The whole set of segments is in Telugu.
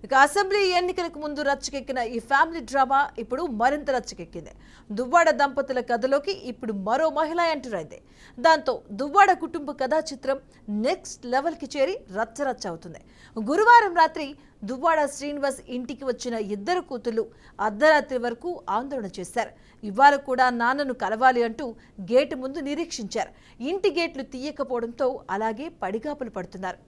ఇక అసెంబ్లీ ఎన్నికలకు ముందు రచ్చకెక్కిన ఈ ఫ్యామిలీ డ్రామా ఇప్పుడు మరింత రచ్చకెక్కింది. దువ్వాడ దంపతుల కథలోకి ఇప్పుడు మరో మహిళ ఎంటర్ అయింది. దాంతో దువ్వాడ కుటుంబ కథా చిత్రం నెక్స్ట్ లెవెల్కి చేరి రచ్చరచ్చ అవుతుంది. గురువారం రాత్రి దువ్వాడ శ్రీనివాస్ ఇంటికి వచ్చిన ఇద్దరు కూతుళ్లు అర్ధరాత్రి వరకు ఆందోళన చేశారు. ఇవాళ కూడా నాన్నను కలవాలి అంటూ గేటు ముందు నిరీక్షించారు. ఇంటి గేట్లు తీయకపోవడంతో అలాగే పడిగాపులు పడుతున్నారు.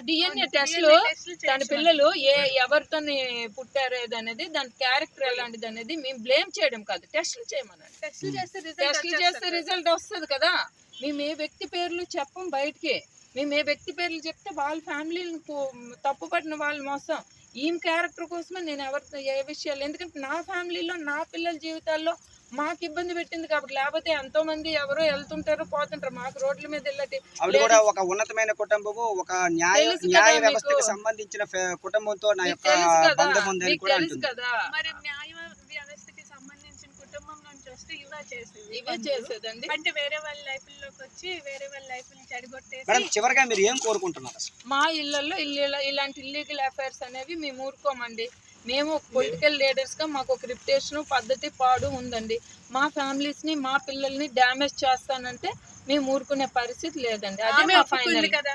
డిఎన్ఏ టెస్ట్లు దాని పిల్లలు ఎవరితో పుట్టారు అనేది దాని క్యారెక్టర్ ఎలాంటిది అనేది మేము బ్లేమ్ చేయడం కాదు, టెస్ట్లు చేయమన్నాడు. టెస్ట్లు చేస్తే రిజల్ట్ వస్తుంది కదా. మేము ఏ వ్యక్తి పేర్లు చెప్పం బయటికి. మేము ఏ వ్యక్తి పేర్లు చెప్తే వాళ్ళ ఫ్యామిలీని తప్పుపడిన వాళ్ళు మోసం. ఈమె క్యారెక్టర్ కోసమే నేను ఎవరితో ఏ విషయాలు, ఎందుకంటే నా ఫ్యామిలీలో నా పిల్లల జీవితాల్లో మాకు ఇబ్బంది పెట్టింది కాబట్టి. లేకపోతే ఎంతో మంది ఎవరో వెళ్తుంటారు పోతుంటారు, మాకు రోడ్ల మీద వెళ్ళటి. కూడా ఒక ఉన్నతమైన కుటుంబము, ఒక న్యాయ వ్యవస్థకు సంబంధించిన కుటుంబంతో నా యొక్క బంధం ఉందని కూడా తెలుసు కదా. మరి న్యాయ వ్యవస్థకి సంబంధించిన కుటుంబం నుంచి వస్తే ఇవే చేసేదండి. అంటే వేరే వాళ్ళ లైఫ్ లోకి వచ్చి వేరే వాళ్ళ లైఫ్ చెడగొట్టేసి. మేడం, చివరిగా మీరు ఏం కోరుకుంటున్నారు? మా ఇళ్లలో ఇలాంటి ఇల్లీగల్ అఫైర్స్ అనేవి మేము ఊరుకోమండి. మేము పొలిటికల్ లీడర్స్గా మాకు ఒక రిప్యుటేషన్ పద్ధతి పాడు ఉందండి. మా ఫ్యామిలీస్ని మా పిల్లల్ని డ్యామేజ్ చేస్తానంటే మేము ఊరుకునే పరిస్థితి లేదండి. అదే మా ఫైనల్ కదా.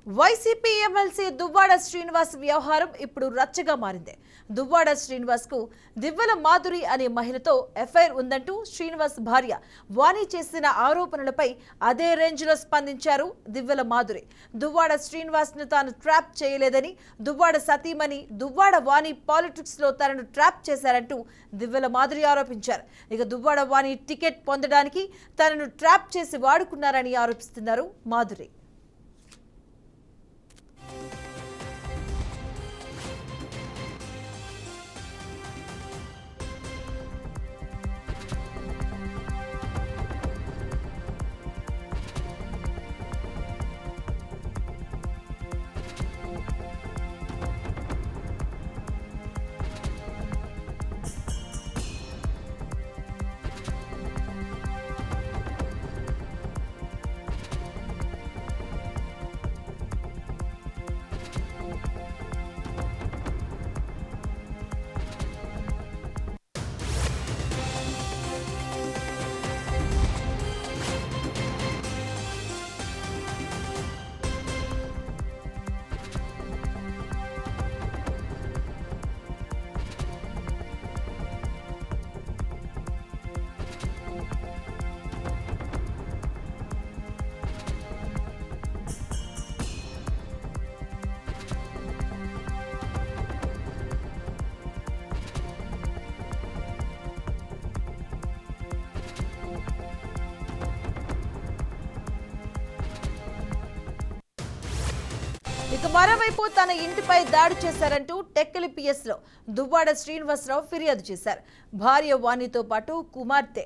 వైసీపీ ఎమ్మెల్సీ దువ్వాడ శ్రీనివాస్ వ్యవహారం ఇప్పుడు రచ్చగా మారింది. దువ్వాడ శ్రీనివాస్ కు దివ్వెల మాధురి అనే మహిళతో ఎఫ్ఐఆర్ ఉందంటూ శ్రీనివాస్ భార్య వాణి చేసిన ఆరోపణలపై అదే రేంజ్ లో స్పందించారు దివ్వెల మాధురి. దువ్వాడ శ్రీనివాస్ ను తాను ట్రాప్ చేయలేదని, దువ్వాడ సతీమణి దువ్వాడ వాణి పాలిటిక్స్ లో తనను ట్రాప్ చేశారంటూ దివ్వెల మాధురి ఆరోపించారు. ఇక దువ్వాడ వాణి టికెట్ పొందడానికి తనను ట్రాప్ చేసి వాడుకున్నారని ఆరోపిస్తున్నారు మాధురి. ఇక మరోవైపు తన ఇంటిపై దాడి చేశారంటూ టెక్కలి పిఎస్ లో దువ్వాడ శ్రీనివాసరావు ఫిర్యాదు చేశారు. భార్య వాణితో పాటు కుమార్తె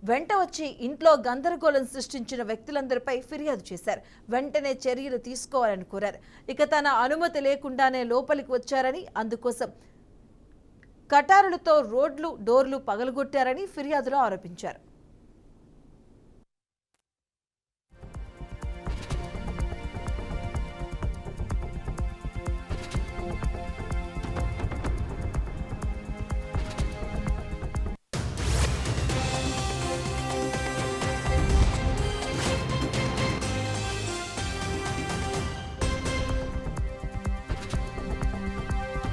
వెంట వచ్చి ఇంట్లో గందరగోళం సృష్టించిన వ్యక్తులందరిపై ఫిర్యాదు చేశారు. వెంటనే చర్యలు తీసుకోవాలని కోరారు. ఇక తన అనుమతి లేకుండానే లోపలికి వచ్చారని, అందుకోసం కటారులతో రోడ్లు డోర్లు పగలగొట్టారని ఫిర్యాదులో ఆరోపించారు.